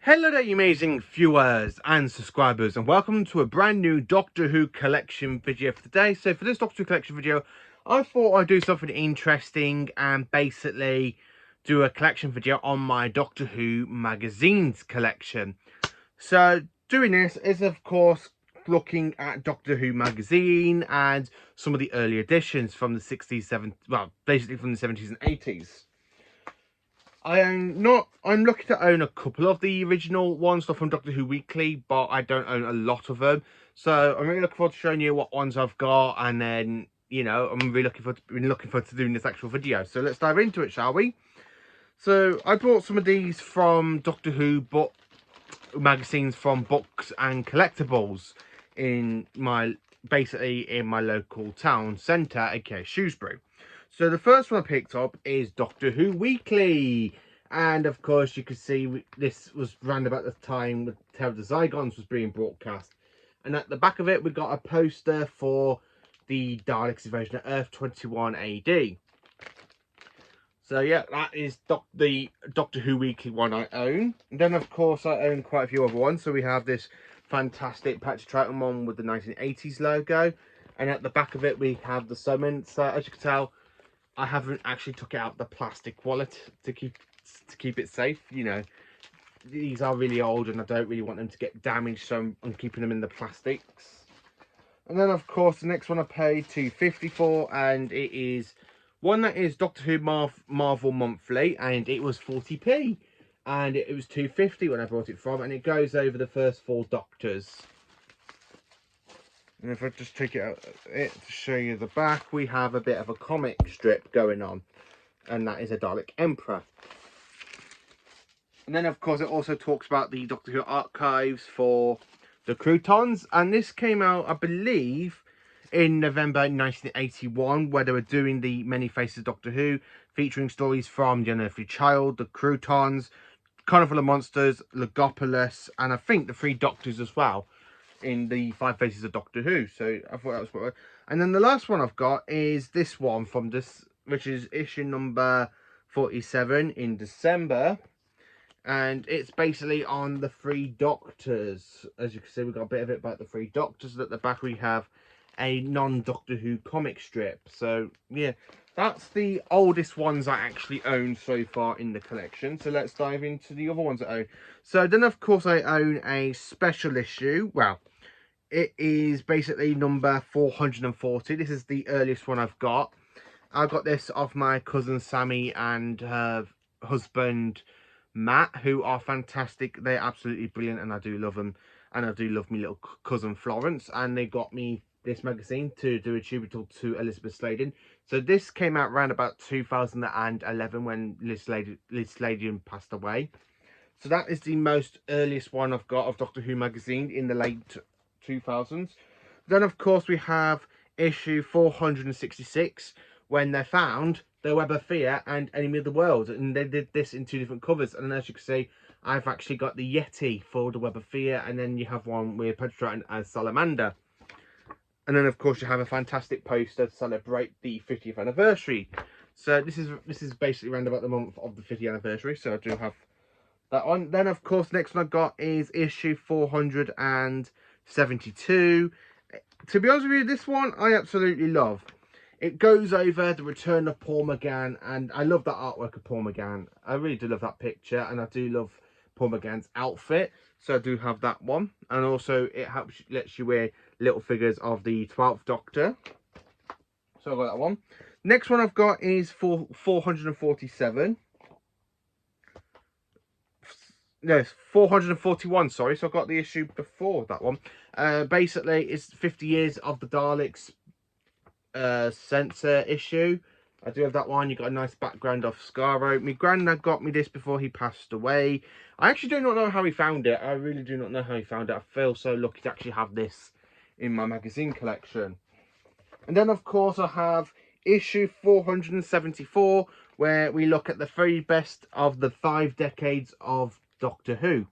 Hello there, you amazing viewers and subscribers, and welcome to a brand new Doctor Who collection video for today. So for this Doctor Who collection video, I thought I'd do something interesting and basically do a collection video on my Doctor Who magazines collection. So doing this is, of course, looking at Doctor Who magazine and some of the early editions from the 60s, 70s, well, basically from the 70s and 80s. I'm looking to own a couple of the original ones from Doctor Who Weekly, but I don't own a lot of them. So I'm really looking forward to showing you what ones I've got, and then I'm really looking forward to doing this actual video. So let's dive into it, shall we? So I bought some of these from Doctor Who book magazines from Books and Collectibles in my local town centre, aka Shrewsbury. So the first one I picked up is Doctor Who Weekly. And of course you can see this was round about the time the Terror of the Zygons was being broadcast. And at the back of it we got a poster for the Daleks invasion of Earth 21 AD. So yeah, that is the Doctor Who Weekly one I own. And then of course I own quite a few other ones. So we have this fantastic Patrick Troughton one with the 1980s logo. And at the back of it we have the summon. So as you can tell, I haven't actually took it out the plastic wallet to keep it safe. These are really old and I don't really want them to get damaged, so I'm keeping them in the plastics. And then of course the next one I paid £2.50 for, and it is one that is Doctor Who Marvel Monthly, and it was 40p, and it was £2.50 when I bought it from, and it goes over the first 4 Doctors. And if I just take it out to show you the back, we have a bit of a comic strip going on, and that is a Dalek Emperor. And then of course it also talks about the Doctor Who archives for the Croutons, and this came out, I believe, in November 1981, where they were doing the Many Faces of Doctor Who, featuring stories from The Unearthly Child, the Croutons, Carnival of Monsters, Logopolis, and I think the 3 Doctors as well, in the 5 Faces of Doctor Who. So I thought that was what. And then the last one I've got is this one from this, which is issue number 47 in December, and it's basically on the 3 Doctors. As you can see, we've got a bit of it about the 3 Doctors. At the back we have a non-Doctor Who comic strip. So yeah, that's the oldest ones I actually own so far in the collection. So let's dive into the other ones I own. So then of course I own a special issue. Well, it is basically number 440. This is the earliest one I've got. I got this off my cousin Sammy and her husband Matt, who are fantastic. They're absolutely brilliant, and I do love them. And I do love my little cousin Florence. And they got me this magazine to do a tribute to Elizabeth Sladen. So this came out around about 2011 when Liz Sladen passed away. So that is the most earliest one I've got of Doctor Who magazine in the late 2000s. Then of course we have issue 466, when they found the Web of Fear and Enemy of the World, and they did this in 2 different covers. And as you can see, I've actually got the Yeti for the Web of Fear, and then you have one with Patrick Troughton as Salamander. And then of course you have a fantastic poster to celebrate the 50th anniversary. So this is basically around about the month of the 50th anniversary, so I do have that one. Then of course next one I got is issue 472. To be honest with you, this one I absolutely love. It goes over the return of Paul McGann, and I love that artwork of Paul McGann. I really do love that picture, and I do love Paul McGann's outfit. So I do have that one, and also it lets you wear little figures of the 12th Doctor. So I got that one. Next one I've got is 447. No, 441, sorry. So I got the issue before that one. Basically, it's 50 years of the Daleks censor issue. I do have that one. You got a nice background of Skaro. My granddad got me this before he passed away. I actually do not know how he found it. I really do not know how he found it. I feel so lucky to actually have this in my magazine collection. And then of course I have issue 474, where we look at the 3 best of the 5 decades of Doctor Who.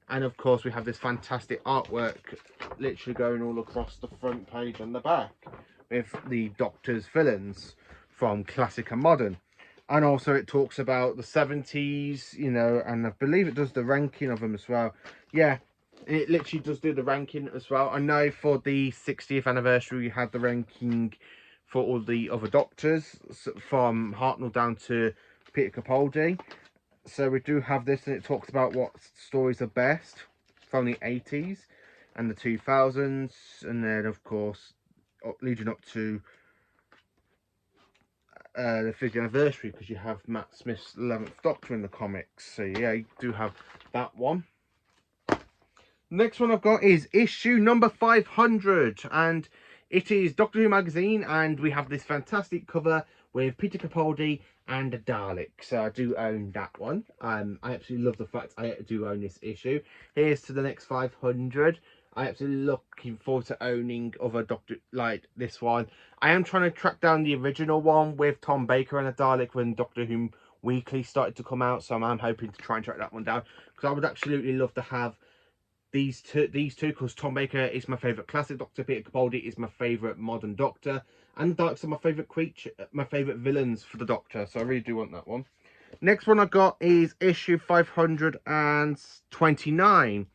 And of course we have this fantastic artwork literally going all across the front page and the back with the Doctor's villains from classic and modern. And also it talks about the 70s, you know, and I believe it does the ranking of them as well. Yeah, it literally does do the ranking as well. I know for the 60th anniversary, we had the ranking for all the other doctors, from Hartnell down to Peter Capaldi. So we do have this, and it talks about what stories are best from the 80s and the 2000s, and then of course leading up to the 50th anniversary, because you have Matt Smith's 11th Doctor in the comics. So yeah, you do have that one. Next one I've got is issue number 500, and it is Doctor Who magazine, and we have this fantastic cover with Peter Capaldi and a Dalek. So I do own that one. I absolutely love the fact I do own this issue. Here's to the next 500. I absolutely looking forward to owning other Doctor like this one. I am trying to track down the original one with Tom Baker and a Dalek when Doctor Who Weekly started to come out, so I'm hoping to try and track that one down, because I would absolutely love to have these two, because Tom Baker is my favourite classic Doctor, Peter Capaldi is my favourite modern Doctor, and the Daleks are my favourite creature, my favourite villains for the Doctor, so I really do want that one. Next one I got is issue 529,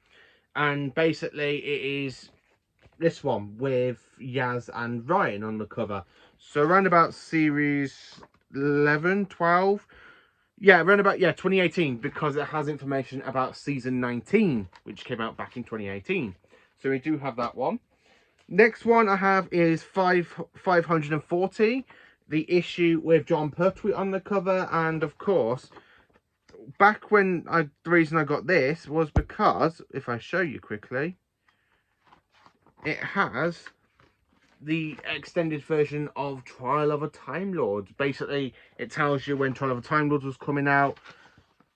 and basically it is this one with Yaz and Ryan on the cover. So around about series 11, 12, yeah, around about 2018, because it has information about season 19, which came out back in 2018. So we do have that one. Next one I have is 540, the issue with John Pertwee on the cover, and of course, back when the reason I got this was because, if I show you quickly, it has the extended version of Trial of a Time Lord. Basically, it tells you when Trial of a Time Lord was coming out,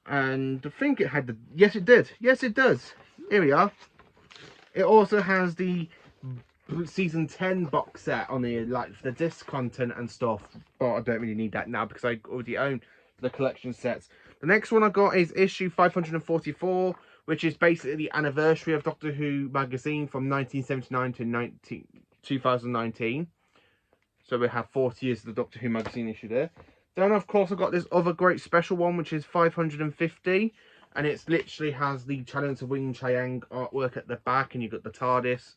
and I think it had the... Yes, it did. Yes, it does. Here we are. It also has the season 10 box set on the, like, the disc content and stuff, but I don't really need that now because I already own the collection sets. The next one I got is issue 544, which is basically the anniversary of Doctor Who magazine from 1979 to 2019. So we have 40 years of the Doctor Who magazine issue there. Then, of course, I've got this other great special one, which is 550. And it literally has the Challenge of Wing Chiang artwork at the back, and you've got the TARDIS.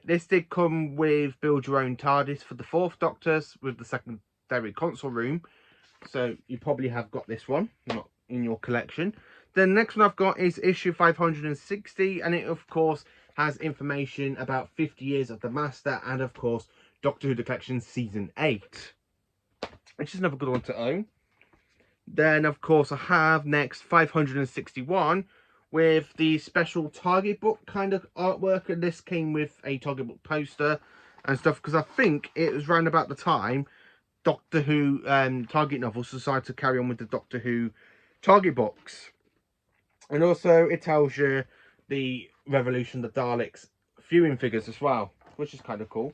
This did come with Build Your Own TARDIS for the 4th Doctor with the secondary console room. So you probably have got this one, not in your collection. The next one I've got is issue 560, and it, of course, has information about 50 years of the Master, and, of course, Doctor Who The Collection Season 8. Which is another good one to own. Then, of course, I have next 561 with the special Target book kind of artwork. And this came with a Target book poster and stuff, because I think it was around about the time Doctor Who Target novels decided to carry on with the Doctor Who Target books. And also it tells you the Revolution of the Daleks viewing figures as well, which is kind of cool.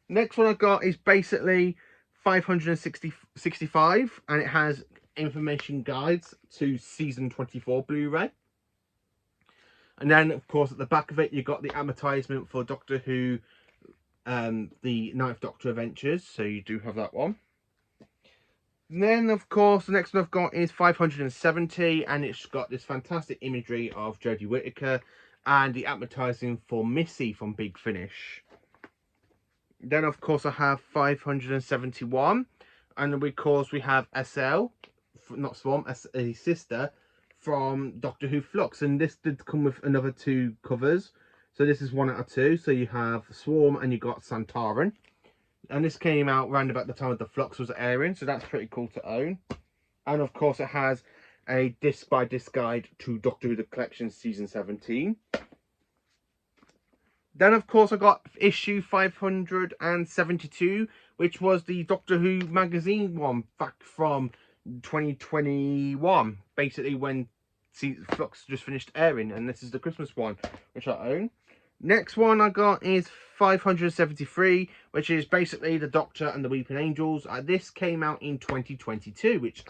Next one I got is basically 565, and it has information guides to season 24 Blu-ray. And then, of course, at the back of it, you've got the advertisement for Doctor Who, the 9th Doctor Adventures. So you do have that one. And then, of course, the next one I've got is 570, and it's got this fantastic imagery of Jodie Whittaker and the advertising for Missy from Big Finish. Then, of course, I have 571, and of course we have SL, not Swarm, as a sister from Doctor Who Flux, and this did come with another 2 covers. So this is 1 out of 2. So you have Swarm and you got Santaran, and this came out around about the time of the Flux was airing, so that's pretty cool to own. And of course, it has a disc by disc guide to Doctor Who The Collection Season 17. Then, of course, I got issue 572, which was the Doctor Who magazine one back from 2021. Basically, when Flux just finished airing, and this is the Christmas one, which I own. Next one I got is 573, which is basically the Doctor and the Weeping Angels. This came out in 2022, which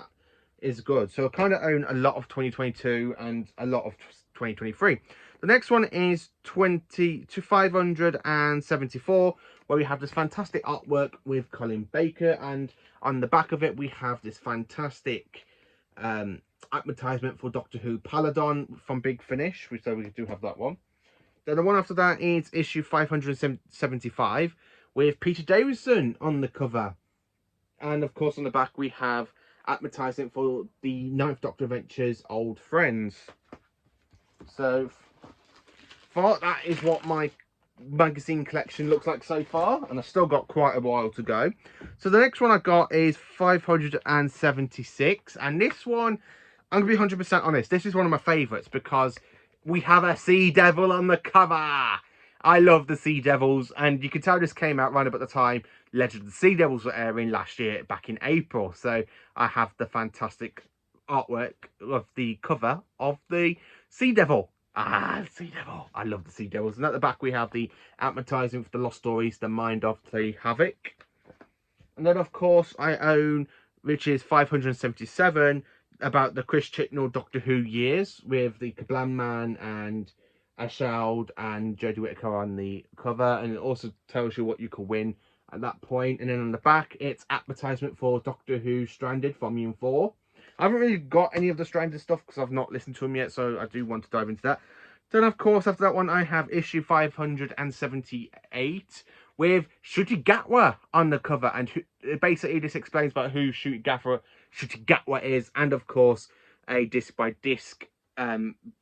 is good. So I kind of own a lot of 2022 and a lot of 2023. The next one is 20 to 574, where we have this fantastic artwork with Colin Baker, and on the back of it we have this fantastic advertisement for Doctor Who Paladon from Big Finish, so we do have that one. Then the one after that is issue 575 with Peter Davison on the cover. And of course on the back we have advertising for the 9th Doctor Adventures Old Friends. So that is what my magazine collection looks like so far, and I've still got quite a while to go. So the next one I got is 576, and this one, I'm gonna be 100% honest, this is one of my favorites because we have a Sea Devil on the cover. I love the Sea Devils, and you can tell this came out right about the time Legend of the Sea Devils were airing last year, back in April. So I have the fantastic artwork of the cover of the Sea Devil. The Sea Devil. I love the Sea Devils. And at the back we have the advertising for the Lost Stories, The Mind of the Havoc. And then of course I own, which is 577, about the Chris Chibnall Doctor Who years, with the Kablam Man and Asheld and Jodie Whittaker on the cover, and it also tells you what you could win at that point. And then on the back it's advertisement for Doctor Who Stranded Volume 4. I haven't really got any of the Stranded stuff because I've not listened to them yet, so I do want to dive into that. Then of course after that one I have issue 578 with Ncuti Gatwa on the cover, and basically this explains about who Ncuti Gatwa is, and of course a disc by disc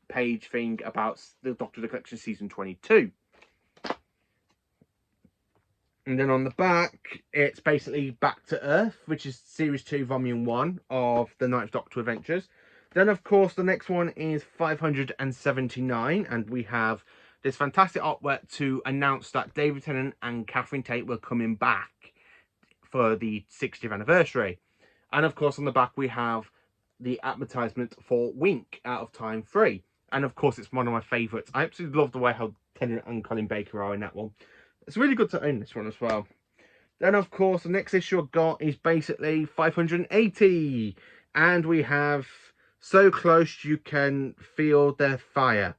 page thing about the Doctor of the Collection season 22. And then on the back it's basically Back to Earth, which is series 2 volume 1 of the 9th Doctor Adventures. Then of course the next one is 579, and we have this fantastic artwork to announce that David Tennant and Catherine Tate were coming back for the 60th anniversary. And of course on the back we have the advertisement for Wink Out of Time 3. And of course it's one of my favourites. I absolutely love the way how Tennant and Colin Baker are in that one. It's really good to own this one as well. Then of course the next issue I've got is basically 580. And we have So Close You Can Feel Their Fire.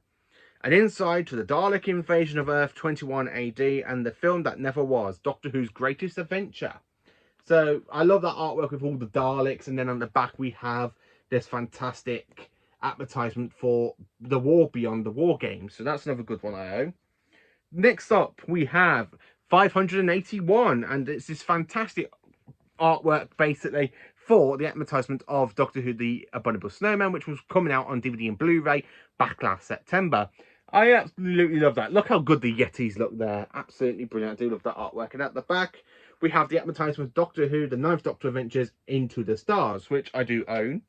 An insight to the Dalek invasion of Earth 21 AD and the film that never was, Doctor Who's greatest adventure. So I love that artwork with all the Daleks, and then on the back we have this fantastic advertisement for The War Beyond the War Games. So that's another good one I own. Next up we have 581, and it's this fantastic artwork basically for the advertisement of Doctor Who The Abominable Snowman, which was coming out on DVD and Blu-ray back last September. I absolutely love that. Look how good the Yetis look there. Absolutely brilliant. I do love that artwork. And at the back, we have the advertisement of Doctor Who, The 9th Doctor Adventures Into the Stars, which I do own.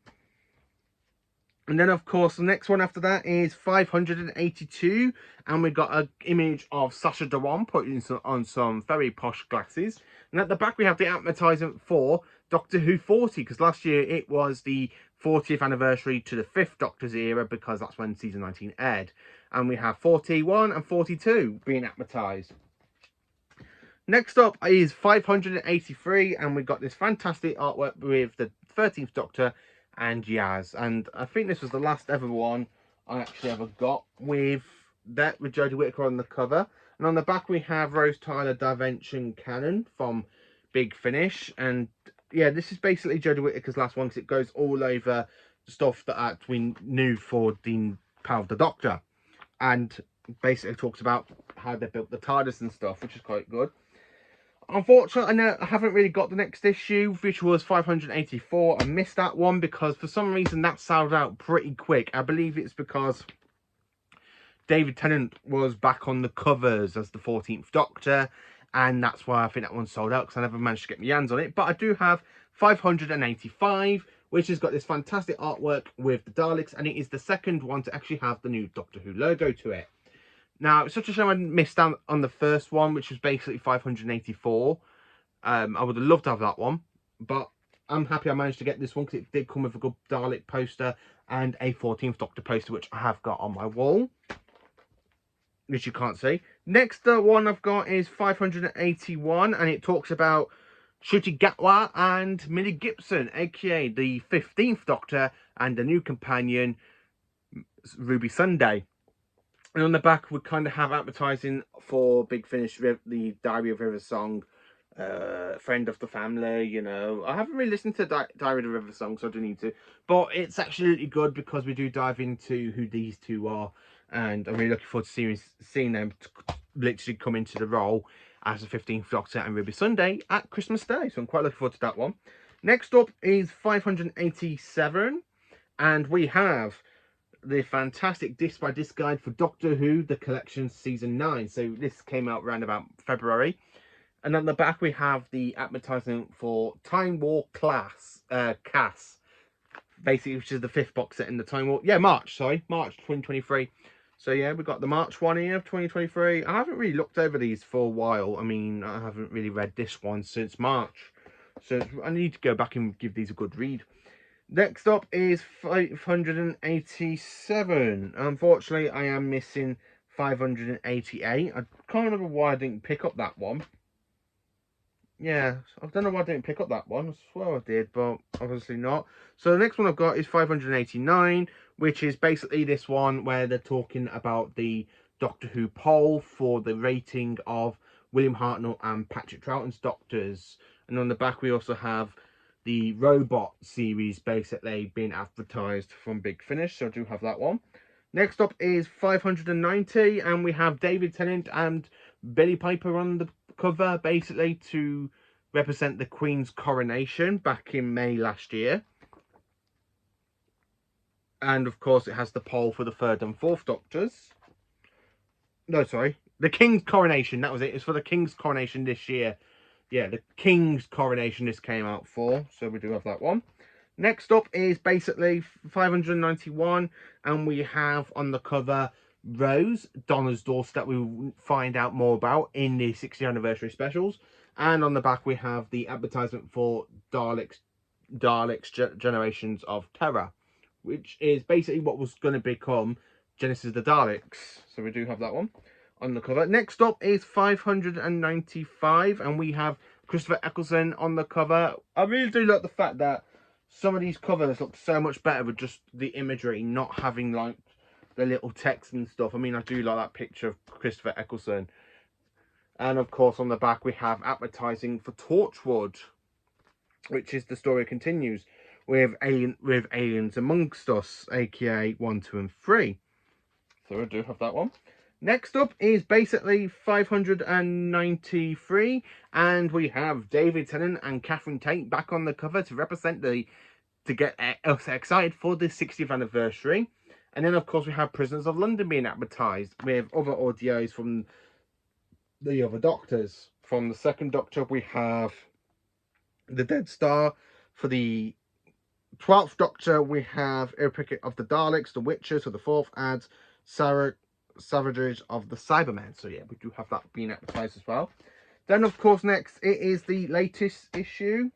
And then, of course, the next one after that is 582. And we've got an image of Sacha Dhawan putting on some very posh glasses. And at the back, we have the advertisement for Doctor Who 40, because last year it was the 40th anniversary to the 5th Doctor's era, because that's when season 19 aired. And we have 41 and 42 being advertised. Next up is 583, and we've got this fantastic artwork with the 13th Doctor and Yaz. And I think this was the last ever one I actually ever got with Jodie Whittaker on the cover. And on the back we have Rose Tyler Dimension Cannon from Big Finish. And yeah, this is basically Jodie Whittaker's last one, because it goes all over stuff that we knew for the Power of the Doctor. And basically talks about how they built the TARDIS and stuff, which is quite good. Unfortunately, I haven't really got the next issue, which was 584. I missed that one because for some reason that sold out pretty quick. I believe it's because David Tennant was back on the covers as the 14th Doctor, and that's why I think that one sold out, because I never managed to get my hands on it. But I do have 585, which has got this fantastic artwork with the Daleks, and it is the second one to actually have the new Doctor Who logo to it. Now, it's such a shame I missed out on the first one, which was basically 584. I would have loved to have that one, but I'm happy I managed to get this one, because it did come with a good Dalek poster and a 14th Doctor poster, which I have got on my wall, which you can't see. Next one I've got is 581, and it talks about Ncuti Gatwa and Millie Gibson, aka the 15th Doctor and a new companion, Ruby Sunday. And on the back, we kind of have advertising for Big Finish, the Diary of River Song, Friend of the Family. You know, I haven't really listened to Diary of the River Song, so I do need to. But it's absolutely good because we do dive into who these two are, and I'm really looking forward to seeing them literally come into the role as the 15th Doctor and Ruby Sunday at Christmas Day. So I'm quite looking forward to that one. Next up is 587, and we have the fantastic disc by disc guide for Doctor Who, the collection season 9. So this came out around about February. And on the back we have the advertisement for Time War Cass, basically, which is the 5th box set in the Time War. Yeah, March 2023. So yeah, we've got the March one here of 2023. I haven't really looked over these for a while. I mean, I haven't really read this one since March. So I need to go back and give these a good read. Next up is 587. Unfortunately, I am missing 588. I can't remember why I didn't pick up that one. Yeah, I don't know why I didn't pick up that one. I swear I did, but obviously not. So the next one I've got is 589, which is basically this one where they're talking about the Doctor Who poll for the rating of William Hartnell and Patrick Troughton's Doctors. And on the back we also have the robot series basically being advertised from Big Finish, so I do have that one. Next up is 590, and we have David Tennant and Billie Piper on the cover, basically to represent the Queen's coronation back in May last year. And of course it has the poll for the 3rd and 4th Doctors. No, sorry, the King's coronation, that was it. It's for the King's coronation this year. Yeah, the King's coronation this came out for, so we do have that one. Next up is basically 591, and we have on the cover Rose, Donna's Doorstep. We will find out more about in the 60th anniversary specials. And on the back we have the advertisement for Daleks Generations of Terror, which is basically what was going to become Genesis of the Daleks. So we do have that one on the cover. Next up is 595, and we have Christopher Eccleston on the cover. I really do like the fact that some of these covers look so much better with just the imagery, not having like the little text and stuff. I mean, I do like that picture of Christopher Eccleston. And of course on the back we have advertising for Torchwood, which is the story continues with Aliens Amongst Us, aka 1, 2 and 3. So I do have that one. Next up is basically 593, and we have David Tennant and Catherine Tate back on the cover to represent to get us excited for the 60th anniversary. And then of course we have Prisoners of London being advertised with other audios from the other Doctors. From the 2nd Doctor we have the Dead Star. For the 12th Doctor we have Epic of the Daleks, the Witches. For the 4th adds Savages of the Cybermen. So yeah, we do have that being advertised as well. Then of course next it is the latest issue,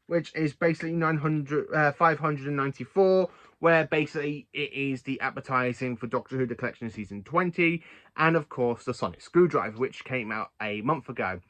which is basically 594, where basically it is the advertising for Doctor Who the Collection season 20, and of course the Sonic Screwdriver, which came out a month ago.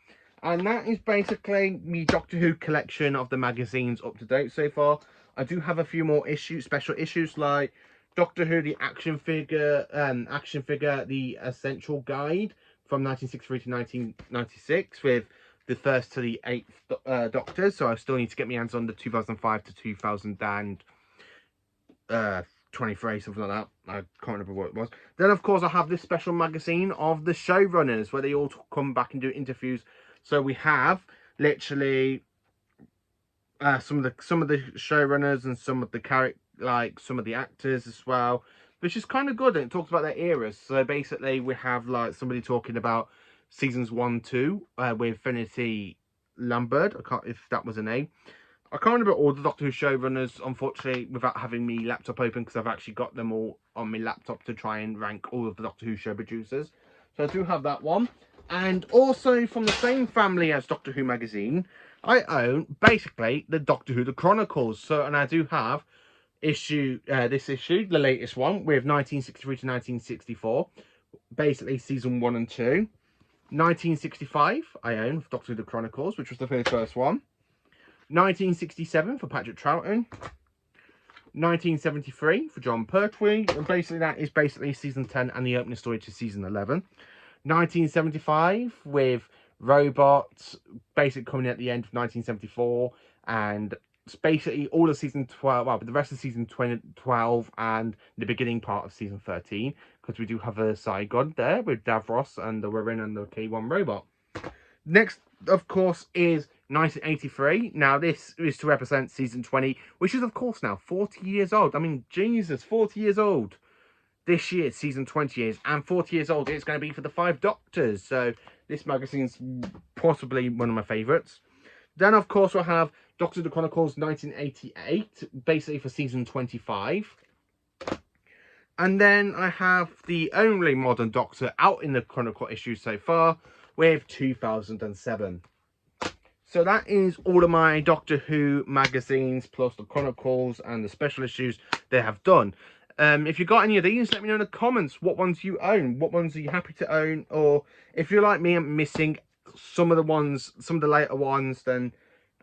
And that is basically the Doctor Who collection of the magazines up to date so far. I do have a few more special issues, like Doctor Who the action figure, the Essential Guide from 1963 to 1996 with the 1st to the 8th Doctors. So I still need to get my hands on the 2005 to 2023, something like that. I can't remember what it was. Then of course I have this special magazine of the showrunners where they all come back and do interviews. So we have literally some of the showrunners and some of the some of the actors as well, which is kind of good, and it talks about their eras. So basically we have like somebody talking about seasons 1, 2 with Finity Lambert. I can't, if that was a name. I can't remember all the Doctor Who showrunners, unfortunately, without having my laptop open, because I've actually got them all on my laptop to try and rank all of the Doctor Who show producers. So I do have that one. And also from the same family as Doctor Who magazine, I own basically the Doctor Who the Chronicles. So, and I do have this issue, the latest one, with 1963 to 1964, basically season 1 and 2. 1965, I own Doctor Who the Chronicles, which was the very first one. 1967 for Patrick Troughton. 1973 for John Pertwee, and basically that is basically season 10 and the opening story to season 11. 1975 with Robots, basically coming at the end of 1974, and it's basically all of season 12, well, but the rest of season 12 and the beginning part of season 13, because we do have a Saigon there with Davros and the Warren and the K1 robot. Next, of course, is 1983. Now, this is to represent season 20, which is, of course, now 40 years old. I mean, Jesus, 40 years old. This year, season 20 is, and 40 years old, it's going to be for the 5 Doctors. So, this magazine's possibly one of my favourites. Then, of course, we'll have Doctor the Chronicles 1988, basically for season 25. And then I have the only modern Doctor out in the Chronicle issues so far, with 2007. So that is all of my Doctor Who magazines, plus the Chronicles and the special issues they have done. If you got any of these, let me know in the comments what ones you own, what ones are you happy to own, or if you're like me, I'm missing some of the ones, some of the later ones, then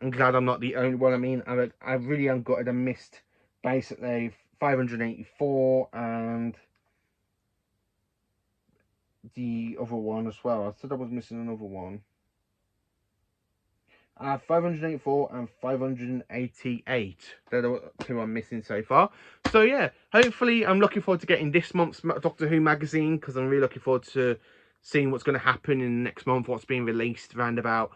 I'm glad I'm not the only one. I mean, I really am gutted. I missed basically 584 and the other one as well. I said I was missing another one. 584 and 588. They're the two I'm missing so far. So yeah, hopefully I'm looking forward to getting this month's Doctor Who magazine, because I'm really looking forward to seeing what's going to happen in the next month, what's being released around about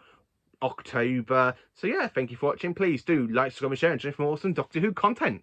October. So yeah, thank you for watching. Please do like, subscribe and share, and for more awesome Doctor Who content.